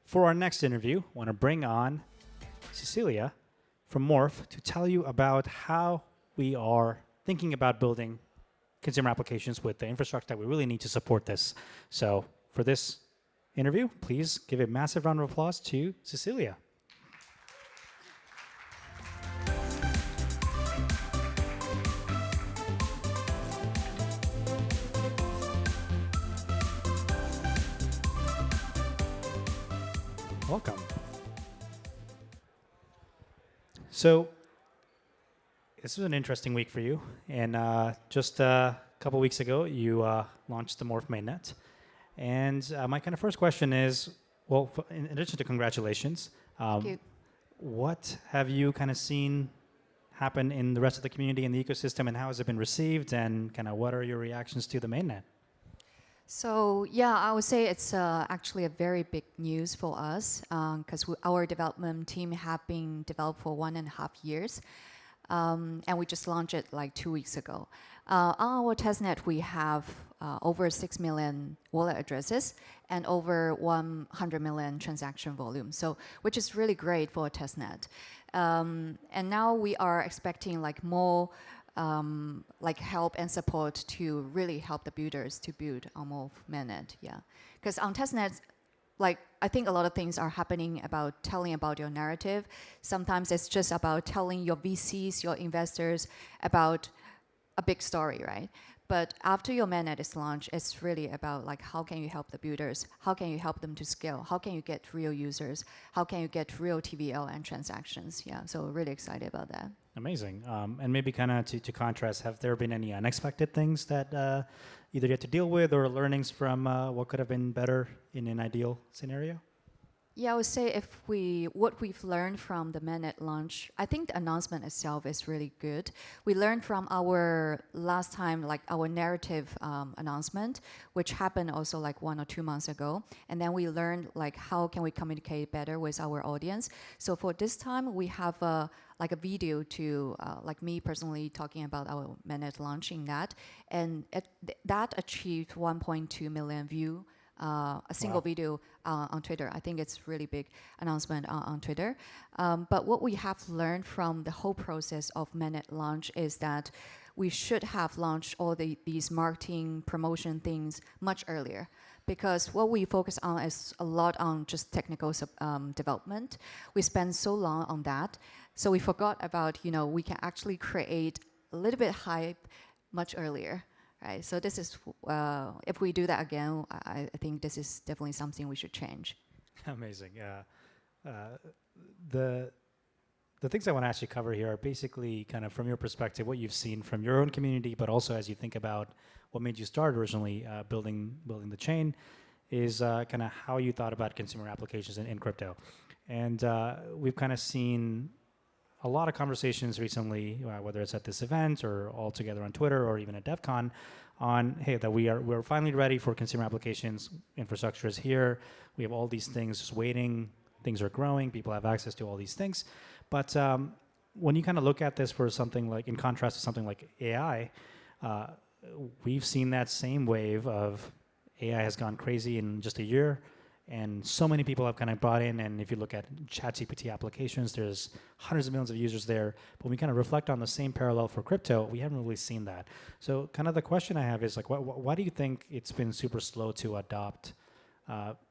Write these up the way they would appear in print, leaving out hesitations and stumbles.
For our next interview, I want to bring on Cecilia from Morph to tell you about how we are thinking about building consumer applications with the infrastructure that we really need to support this. So for this interview, please give a massive round of applause to Cecilia. Welcome. So this was an interesting week for you, and just a couple weeks ago, you launched the Morph Mainnet. And my kind of first question is, well, in addition to congratulations, Thank you. what have you kind of seen happen in the rest of the community and the ecosystem, and how has it been received, and kind of what are your reactions to the Mainnet? So yeah, I would say it's actually a very big news for us because our development team have been developed for 1.5 years, and we just launched it like 2 weeks ago. On our testnet, we have over 6 million wallet addresses and over 100 million transaction volume. So which is really great for a testnet. And now we are expecting like more like help and support to really help the builders to build on Morph Mainnet, yeah. Because on testnet, like I think a lot of things are happening about telling about your narrative. Sometimes it's just about telling your VCs, your investors about a big story, right? But after your mainnet is launched, it's really about like how can you help the builders? How can you help them to scale? How can you get real users? How can you get real TVL and transactions? Yeah, so really excited about that. Amazing. And maybe kind of to contrast, have there been any unexpected things that either you had to deal with or learnings from what could have been better in an ideal scenario? Yeah, I would say what we've learned from the mainnet launch, I think the announcement itself is really good. We learned from our last time, like our narrative announcement, which happened also like 1 or 2 months ago. And then we learned like how can we communicate better with our audience. So for this time, we have like a video to like me personally talking about our mainnet launching that. And that achieved 1.2 million views. A single video on Twitter. I think it's really big announcement on Twitter. But what we have learned from the whole process of mainnet launch is that we should have launched all these marketing promotion things much earlier. Because what we focus on is a lot on just technical development. We spend so long on that. So we forgot about, we can actually create a little bit hype much earlier. Right, so this is, if we do that again, I think this is definitely something we should change. Amazing. The things I want to actually cover here are basically kind of from your perspective, what you've seen from your own community, but also as you think about what made you start originally building the chain, is kind of how you thought about consumer applications in crypto. And we've kind of seen a lot of conversations recently, whether it's at this event or all together on Twitter or even at DEF CON, on, hey, that we're finally ready for consumer applications. Infrastructure is here. We have all these things just waiting. Things are growing. People have access to all these things. But when you kind of look at this for something like, in contrast to something like AI, we've seen that same wave of AI has gone crazy in just a year. And so many people have kind of bought in, and if you look at ChatGPT applications, there's hundreds of millions of users there. But when we kind of reflect on the same parallel for crypto, we haven't really seen that. So kind of the question I have is like, why do you think it's been super slow to adopt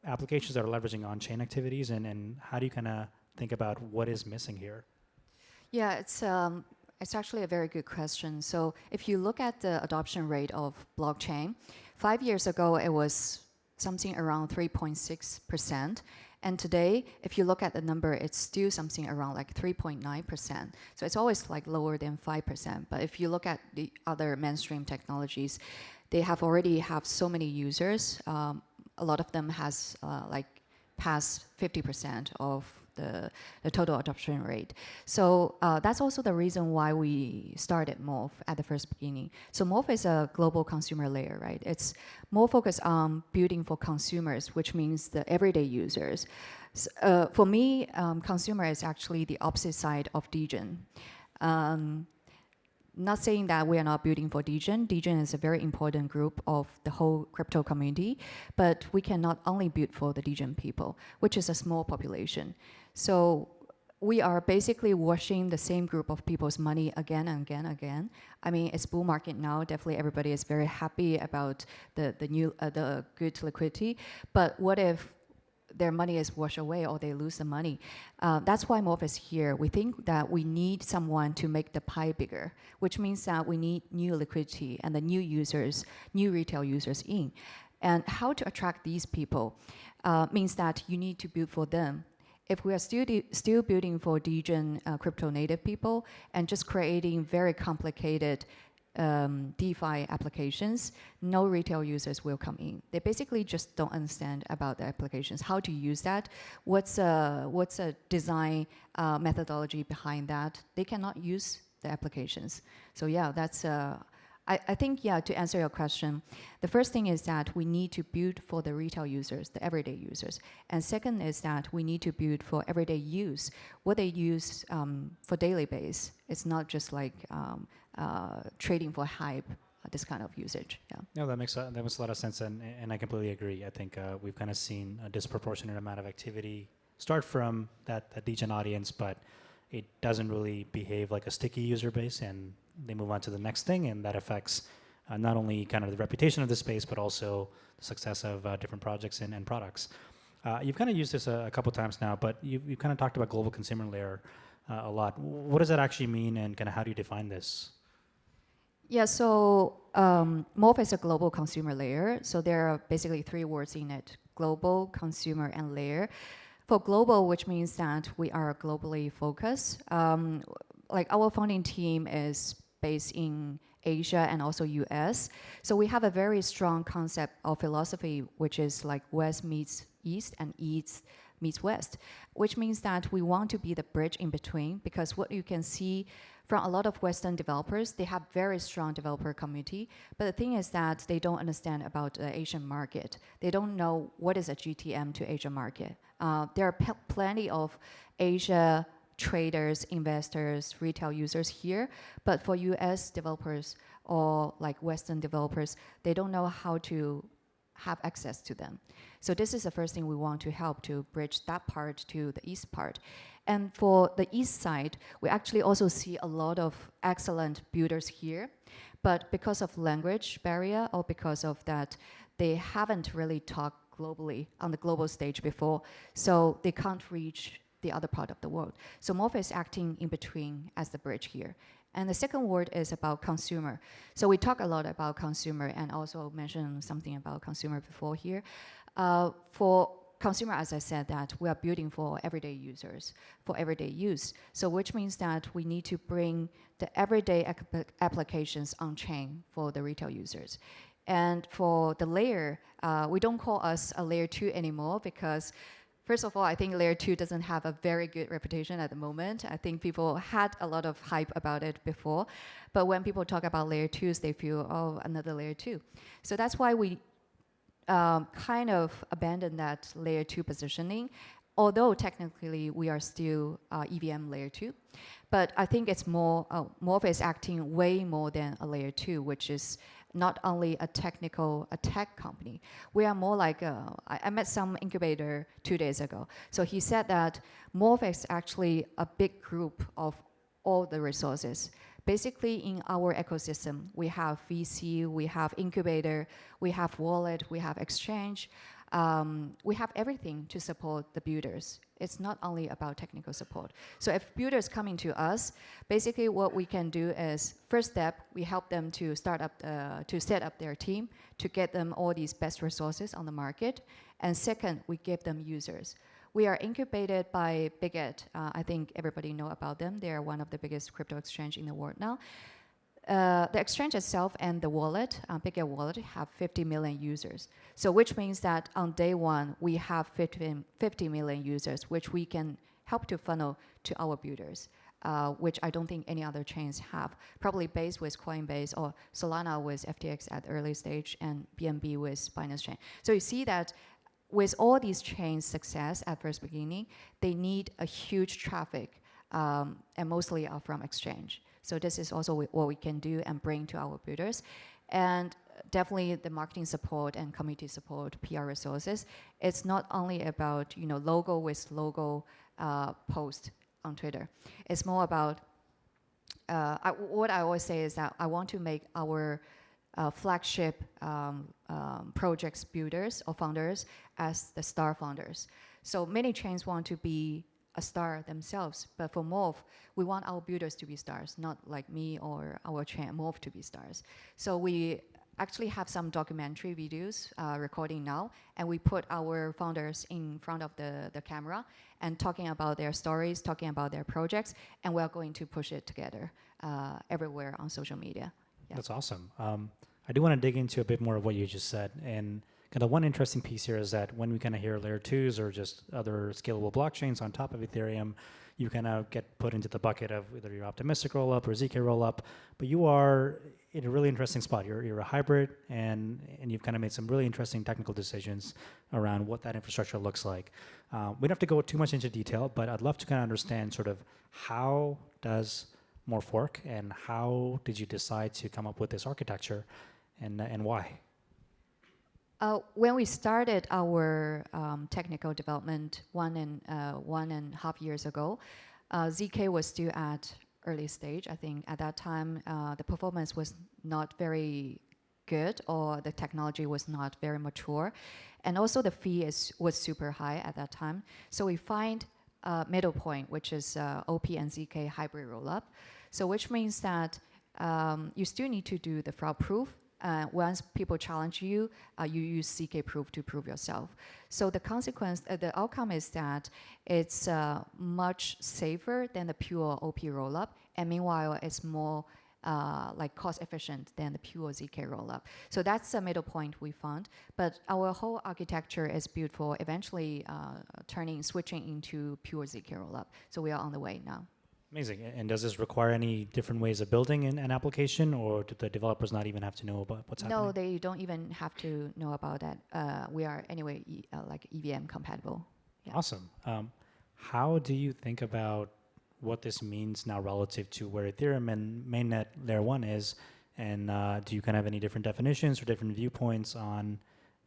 applications that are leveraging on-chain activities, and how do you kind of think about what is missing here? Yeah, it's actually a very good question. So if you look at the adoption rate of blockchain, 5 years ago it was something around 3.6%. And today, if you look at the number, it's still something around like 3.9%. So it's always like lower than 5%. But if you look at the other mainstream technologies, they already have so many users. A lot of them has like past 50% of the total adoption rate. So that's also the reason why we started Morph at the first beginning. So Morph is a global consumer layer, right? It's more focused on building for consumers, which means the everyday users. For me, consumer is actually the opposite side of degen. not saying that we are not building for degen. Degen is a very important group of the whole crypto community, but we cannot only build for the degen people, which is a small population. So we are basically washing the same group of people's money again and again and again. I mean, it's bull market now. Definitely everybody is very happy about the good liquidity. But what if their money is washed away or they lose the money? That's why Morph is here. We think that we need someone to make the pie bigger, which means that we need new liquidity and the new users, new retail users in. And how to attract these people means that you need to build for them. If we are still building for degen crypto native people and just creating very complicated DeFi applications, no retail users will come in. They basically just don't understand about the applications, how to use that, what's a design methodology behind that. They cannot use the applications. So yeah, that's I think, yeah, to answer your question, the first thing is that we need to build for the retail users, the everyday users. And second is that we need to build for everyday use, what they use for daily base. It's not just like trading for hype, this kind of usage. Yeah. No, that makes a lot of sense, and I completely agree. I think we've kind of seen a disproportionate amount of activity start from that degen audience, but it doesn't really behave like a sticky user base, and they move on to the next thing, and that affects not only kind of the reputation of the space, but also the success of different projects and products. You've kind of used this a couple times now, but you've kind of talked about global consumer layer a lot. What does that actually mean, and kind of how do you define this? Yeah, so Morph is a global consumer layer. So there are basically three words in it: global, consumer, and layer. For global, which means that we are globally focused. Like our founding team is based in Asia and also US. So we have a very strong concept of philosophy, which is like West meets East and East meets West, which means that we want to be the bridge in between, because what you can see from a lot of Western developers, they have very strong developer community, but the thing is that they don't understand about the Asian market. They don't know what is a GTM to Asia market. There are plenty of Asia traders, investors, retail users here, but for US developers or like Western developers, they don't know how to have access to them. So this is the first thing we want to help to bridge that part to the East part. And for the East side, we actually also see a lot of excellent builders here, but because of language barrier or because of that, they haven't really talked globally on the global stage before, so they can't reach the other part of the world. So Morph is acting in between as the bridge here. And the second word is about consumer. So we talk a lot about consumer and also mentioned something about consumer before here. For consumer, as I said, that we are building for everyday users, for everyday use. So which means that we need to bring the everyday applications on chain for the retail users. And for the layer, we don't call us a layer 2 anymore, because first of all, I think layer 2 doesn't have a very good reputation at the moment. I think people had a lot of hype about it before, but when people talk about layer 2s, they feel, oh, another layer 2. So that's why we kind of abandoned that layer 2 positioning, although technically we are still EVM layer 2. But I think it's more, Morph is acting way more than a layer 2, which is not only a tech company. We are more like, I met some incubator 2 days ago. So he said that Morph is actually a big group of all the resources. Basically, in our ecosystem, we have VC, we have incubator, we have wallet, we have exchange. We have everything to support the builders. It's not only about technical support. So if builders coming to us, basically what we can do is, first step, we help them to set up their team, to get them all these best resources on the market. And second, we give them users. We are incubated by Bigot. I think everybody know about them. They are one of the biggest crypto exchange in the world now. The exchange itself and the wallet, Bigot wallet, have 50 million users. So which means that on day one, we have 50 million users, which we can help to funnel to our builders, which I don't think any other chains have. Probably Base with Coinbase or Solana with FTX at the early stage and BNB with Binance Chain. So you see that with all these chains' success at first beginning, they need a huge traffic and mostly are from exchange. So this is also what we can do and bring to our builders. And definitely the marketing support and community support, PR resources. It's not only about logo with logo post on Twitter. It's more about what I always say is that I want to make our flagship projects builders or founders as the star founders. So many chains want to be a star themselves, but for Morph, we want our builders to be stars, not like me or our chain Morph to be stars. So we actually have some documentary videos recording now, and we put our founders in front of the camera and talking about their stories, talking about their projects, and we're going to push it together everywhere on social media. Yeah. That's awesome. I do want to dig into a bit more of what you just said. And kind of one interesting piece here is that when we kind of hear layer 2s or just other scalable blockchains on top of Ethereum, you kind of get put into the bucket of whether you're optimistic rollup or ZK rollup, but you are in a really interesting spot. You're a hybrid, and you've kind of made some really interesting technical decisions around what that infrastructure looks like. We don't have to go too much into detail, but I'd love to kind of understand sort of how does Morph work, and how did you decide to come up with this architecture, and why? When we started our technical development 1.5 years ago, ZK was still at early stage. I think at that time, the performance was not very good, or the technology was not very mature. And also the fee was super high at that time. So we find a middle point, which is OP and ZK hybrid rollup. So which means that you still need to do the fraud proof. Once people challenge you, you use ZK proof to prove yourself. So the consequence, the outcome is that it's much safer than the pure OP rollup, and meanwhile, it's more like cost efficient than the pure ZK rollup. So that's the middle point we found. But our whole architecture is built for eventually switching into pure ZK rollup. So we are on the way now. Amazing. And does this require any different ways of building an application, or do the developers not even have to know about what's happening? No, they don't even have to know about that. We are anyway like EVM compatible. Yeah. Awesome. How do you think about what this means now relative to where Ethereum and Mainnet layer 1 is? And do you kind of have any different definitions or different viewpoints on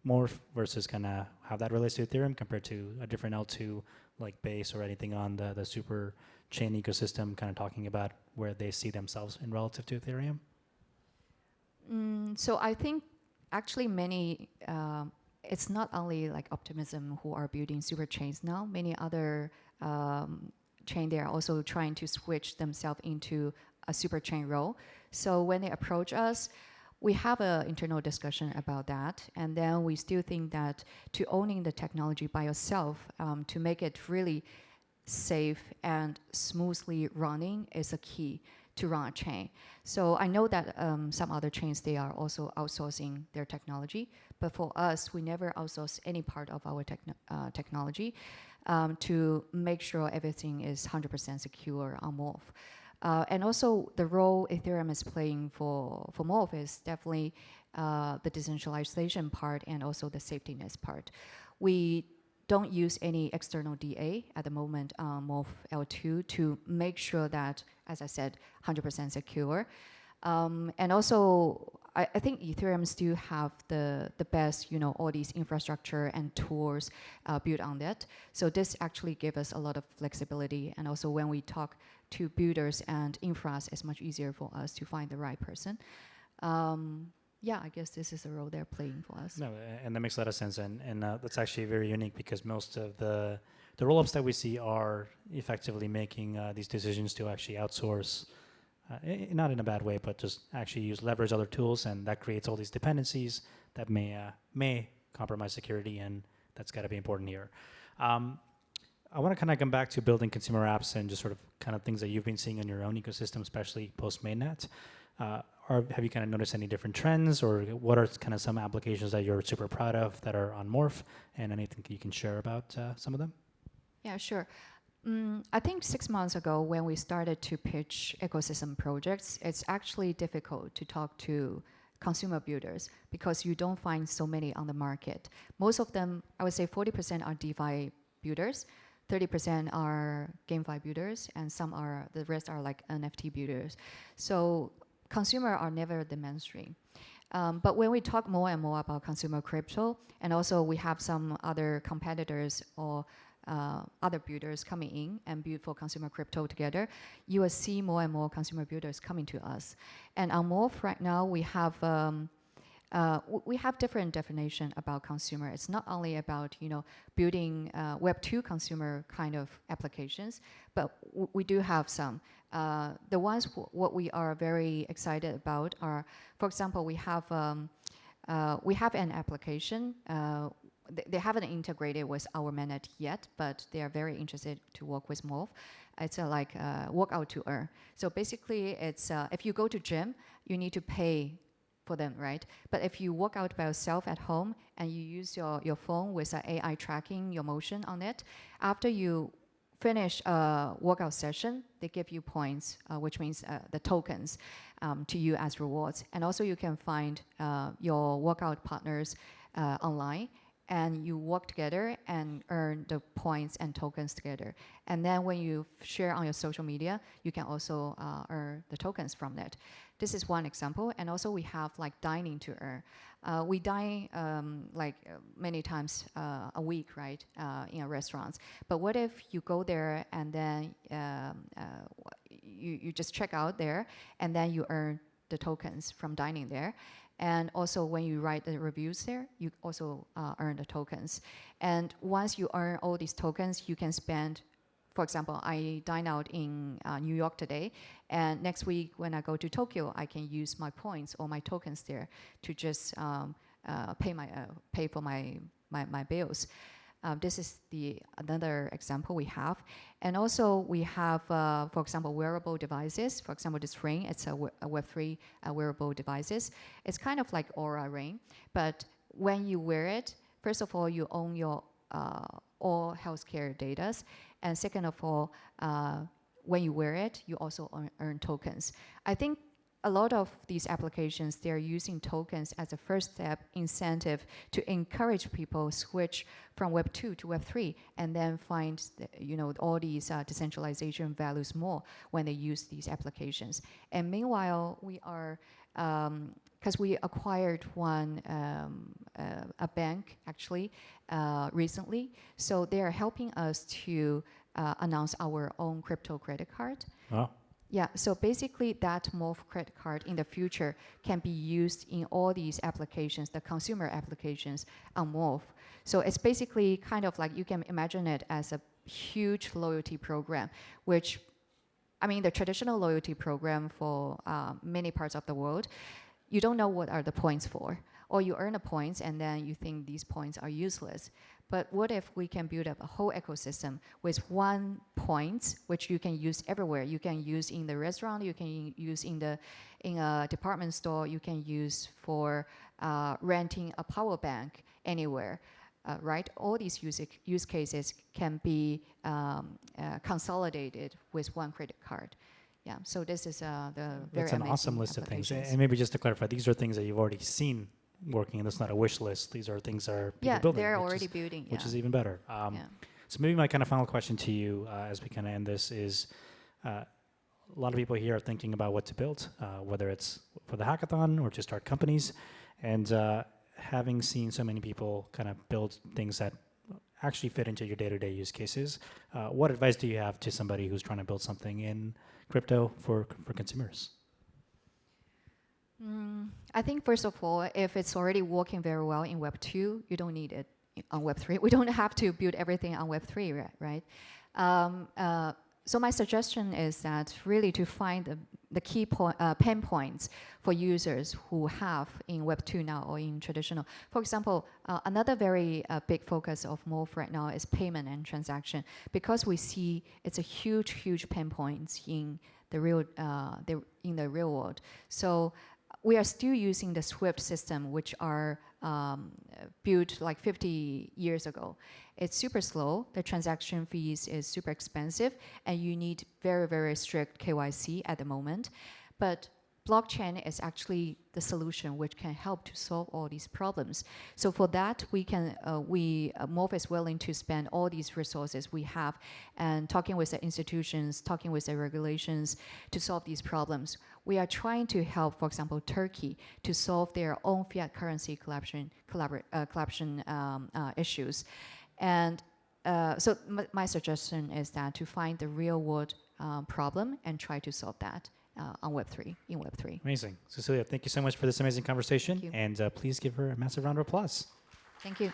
Morph versus kind of how that relates to Ethereum compared to a different L2 like Base or anything on the super chain ecosystem, kind of talking about where they see themselves in relative to Ethereum? So I think actually many, it's not only like Optimism who are building super chains now. Many other chain, they are also trying to switch themselves into a super chain role. So when they approach us, we have an internal discussion about that, and then we still think that to owning the technology by yourself, to make it really safe and smoothly running is a key to run a chain. So I know that some other chains, they are also outsourcing their technology, but for us, we never outsource any part of our technology to make sure everything is 100% secure on Morph. And also the role Ethereum is playing for Morph is definitely the decentralization part and also the safetyness part. We don't use any external DA at the moment on Morph L2 to make sure that, as I said, 100% secure. And also, I think Ethereum still have the best, all these infrastructure and tools built on that. So this actually gives us a lot of flexibility. And also when we talk to builders and infras, it's much easier for us to find the right person. Yeah, I guess this is the role they're playing for us. No, and that makes a lot of sense, and that's actually very unique because most of the rollups that we see are effectively making these decisions to actually outsource, not in a bad way, but just actually leverage other tools, and that creates all these dependencies that may compromise security, and that's got to be important here. I want to kind of come back to building consumer apps and just sort of kind of things that you've been seeing in your own ecosystem, especially post Mainnet. Have you kind of noticed any different trends, or what are kind of some applications that you're super proud of that are on Morph, and anything you can share about some of them? Yeah, sure. I think 6 months ago when we started to pitch ecosystem projects, it's actually difficult to talk to consumer builders because you don't find so many on the market. Most of them, I would say 40% are DeFi builders, 30% are GameFi builders, and the rest are like NFT builders. So consumer are never the mainstream. But when we talk more and more about consumer crypto, and also we have some other competitors or other builders coming in and build for consumer crypto together, you will see more and more consumer builders coming to us. And on Morph right now, we have different definition about consumer. It's not only about building Web2 consumer kind of applications, but we do have some. The ones what we are very excited about are, for example, we have an application. They haven't integrated with our Mainnet yet, but they are very interested to work with Morph. It's like workout to earn. So basically, it's if you go to gym, you need to pay for them, right? But if you work out by yourself at home and you use your phone with AI tracking your motion on it, after you finish a workout session, they give you points, which means the tokens to you as rewards. And also you can find your workout partners online, and you work together and earn the points and tokens together. And then when you share on your social media, you can also earn the tokens from that. This is one example. And also we have like dining to earn. We dine many times a week, right, in restaurants. But what if you go there and then you just check out there, and then you earn the tokens from dining there? And also when you write the reviews there, you also earn the tokens. And once you earn all these tokens, you can spend, for example, I dine out in New York today, and next week when I go to Tokyo, I can use my points or my tokens there to just pay for my bills. This is another example we have. And also we have, for example, wearable devices. For example, this ring, it's a Web3 wearable devices. It's kind of like Aura ring, but when you wear it, first of all, you own your all healthcare data. And second of all, when you wear it, you also earn tokens. I think a lot of these applications, they're using tokens as a first step incentive to encourage people switch from Web 2 to Web 3 and then find all these decentralization values more when they use these applications. And meanwhile, we are, because we acquired a bank actually recently, so they are helping us to announce our own crypto credit card. Oh. Yeah, so basically that Morph credit card in the future can be used in all these applications, the consumer applications on Morph. So it's basically kind of like, you can imagine it as a huge loyalty program, which, I mean, the traditional loyalty program for many parts of the world, you don't know what are the points for. Or you earn the points and then you think these points are useless. But what if we can build up a whole ecosystem with 1 point, which you can use everywhere? You can use in the restaurant, you can use in a department store, you can use for renting a power bank anywhere, right? All these use cases can be consolidated with one credit card. Yeah, so this is the very amazing. That's an awesome list of things. And maybe just to clarify, these are things that you've already seen working, and that's not a wish list. These are things that are people building. They're already building, which is even better. So maybe my kind of final question to you as we kind of end this is, a lot of people here are thinking about what to build, whether it's for the hackathon or to start companies. And having seen so many people kind of build things that actually fit into your day-to-day use cases, what advice do you have to somebody who's trying to build something in crypto for consumers? I think first of all, if it's already working very well in Web 2, you don't need it on Web 3. We don't have to build everything on Web 3, right? So my suggestion is that really to find the key pain points for users who have in Web 2 now or in traditional. For example, another very big focus of Morph right now is payment and transaction, because we see it's a huge pain point in the real world. So we are still using the SWIFT system, which are built like 50 years ago. It's super slow, the transaction fees is super expensive, and you need very strict KYC at the moment. But blockchain is actually the solution which can help to solve all these problems. So for that, Morph is willing to spend all these resources we have and talking with the institutions, talking with the regulations to solve these problems. We are trying to help, for example, Turkey to solve their own fiat currency collaboration issues. And so my suggestion is that to find the real world problem and try to solve that on Web3, in Web3. Amazing. Cecilia, thank you so much for this amazing conversation. Thank you. And please give her a massive round of applause. Thank you.